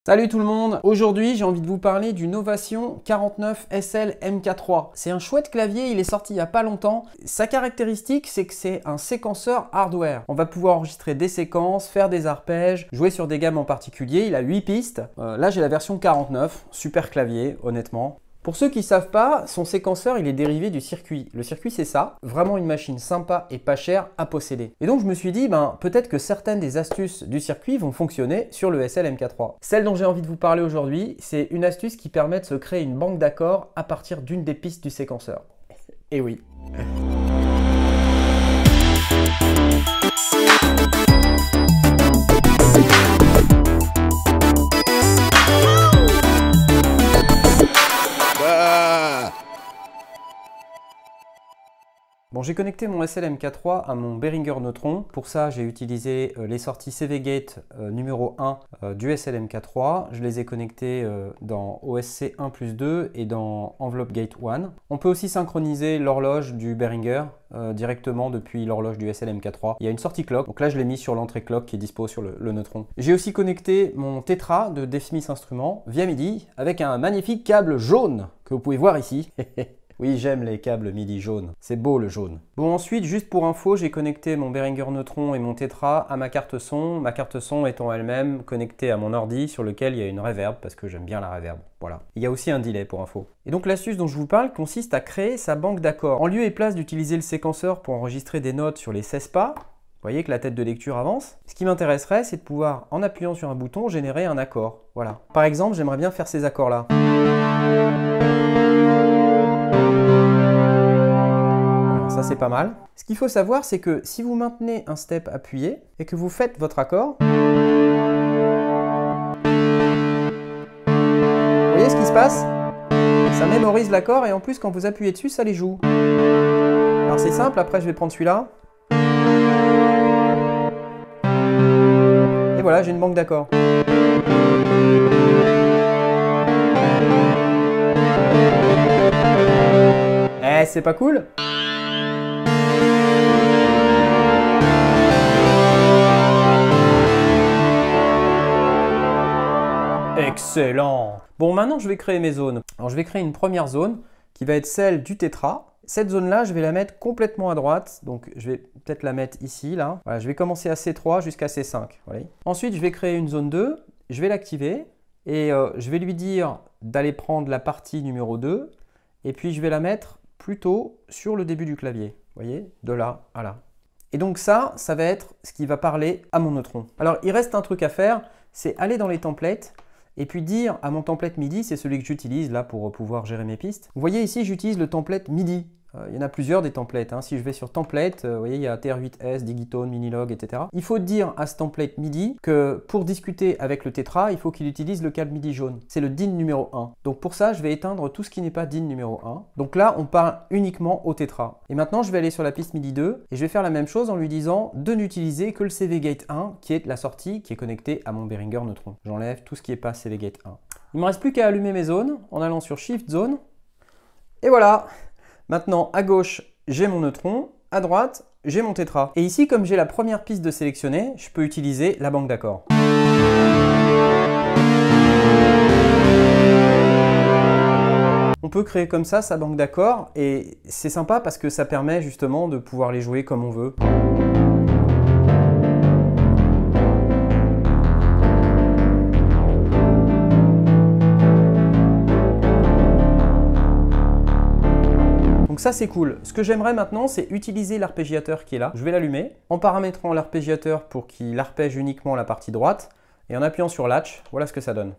Salut tout le monde! Aujourd'hui, j'ai envie de vous parler du Novation 49 SL MK3. C'est un chouette clavier, il est sorti il n'y a pas longtemps. Sa caractéristique, c'est que c'est un séquenceur hardware. On va pouvoir enregistrer des séquences, faire des arpèges, jouer sur des gammes en particulier. Il a 8 pistes. Là, j'ai la version 49. Super clavier, honnêtement. Pour ceux qui ne savent pas, son séquenceur il est dérivé du circuit. Le circuit c'est ça, vraiment une machine sympa et pas chère à posséder. Et donc je me suis dit, peut-être que certaines des astuces du circuit vont fonctionner sur le SL MK3. Celle dont j'ai envie de vous parler aujourd'hui, c'est une astuce qui permet de se créer une banque d'accords à partir d'une des pistes du séquenceur. Et oui. Bon, j'ai connecté mon SL MK3 à mon Behringer Neutron. Pour ça, j'ai utilisé les sorties CV Gate numéro 1 du SL MK3. Je les ai connectées dans OSC 1+2 et dans Envelope Gate 1. On peut aussi synchroniser l'horloge du Behringer directement depuis l'horloge du SL MK3. Il y a une sortie clock, donc là je l'ai mis sur l'entrée clock qui est dispo sur le Neutron. J'ai aussi connecté mon Tetra de Dave Smith Instruments via MIDI avec un magnifique câble jaune que vous pouvez voir ici. Oui, j'aime les câbles MIDI jaunes. C'est beau le jaune. Bon, ensuite, juste pour info, j'ai connecté mon Behringer Neutron et mon Tetra à ma carte son. Ma carte son étant elle-même connectée à mon ordi sur lequel il y a une reverb parce que j'aime bien la reverb. Voilà. Il y a aussi un delay pour info. Et donc l'astuce dont je vous parle consiste à créer sa banque d'accords. En lieu et place d'utiliser le séquenceur pour enregistrer des notes sur les 16 pas, vous voyez que la tête de lecture avance. Ce qui m'intéresserait, c'est de pouvoir, en appuyant sur un bouton, générer un accord. Voilà. Par exemple, j'aimerais bien faire ces accords-là. Ça, c'est pas mal. Ce qu'il faut savoir, c'est que si vous maintenez un step appuyé et que vous faites votre accord, vous voyez ce qui se passe? Ça mémorise l'accord et en plus, quand vous appuyez dessus, ça les joue. Alors c'est simple, après je vais prendre celui-là. Et voilà, j'ai une banque d'accords. Eh, c'est pas cool? Excellent! Bon, maintenant je vais créer mes zones. Alors je vais créer une première zone qui va être celle du Tetra. Cette zone-là, je vais la mettre complètement à droite. Donc je vais peut-être la mettre ici, là. Voilà, je vais commencer à C3 jusqu'à C5. Voilà. Ensuite, je vais créer une zone 2. Je vais l'activer et je vais lui dire d'aller prendre la partie numéro 2. Et puis je vais la mettre plutôt sur le début du clavier. Vous voyez? De là à là. Et donc ça va être ce qui va parler à mon neutron. Alors il reste un truc à faire, c'est aller dans les templates et puis dire à mon template MIDI, c'est celui que j'utilise là pour pouvoir gérer mes pistes. Vous voyez ici, j'utilise le template MIDI. Il y en a plusieurs des templates. Si je vais sur template, vous voyez, il y a TR8S, Digitone, Minilog, etc. Il faut dire à ce template MIDI que pour discuter avec le Tetra, il faut qu'il utilise le câble MIDI jaune. C'est le DIN numéro 1. Donc pour ça, je vais éteindre tout ce qui n'est pas DIN numéro 1. Donc là, on parle uniquement au Tetra. Et maintenant, je vais aller sur la piste MIDI 2 et je vais faire la même chose en lui disant de n'utiliser que le CV Gate 1 qui est la sortie qui est connectée à mon Behringer Neutron. J'enlève tout ce qui n'est pas CV Gate 1. Il ne me reste plus qu'à allumer mes zones en allant sur Shift Zone. Et voilà! Maintenant, à gauche, j'ai mon neutron, à droite, j'ai mon Tetra. Et ici, comme j'ai la première piste de sélectionner, je peux utiliser la banque d'accords. On peut créer comme ça sa banque d'accords et c'est sympa parce que ça permet justement de pouvoir les jouer comme on veut. Donc ça c'est cool. Ce que j'aimerais maintenant c'est utiliser l'arpégiateur qui est là. Je vais l'allumer en paramétrant l'arpégiateur pour qu'il arpège uniquement la partie droite et en appuyant sur Latch, voilà ce que ça donne.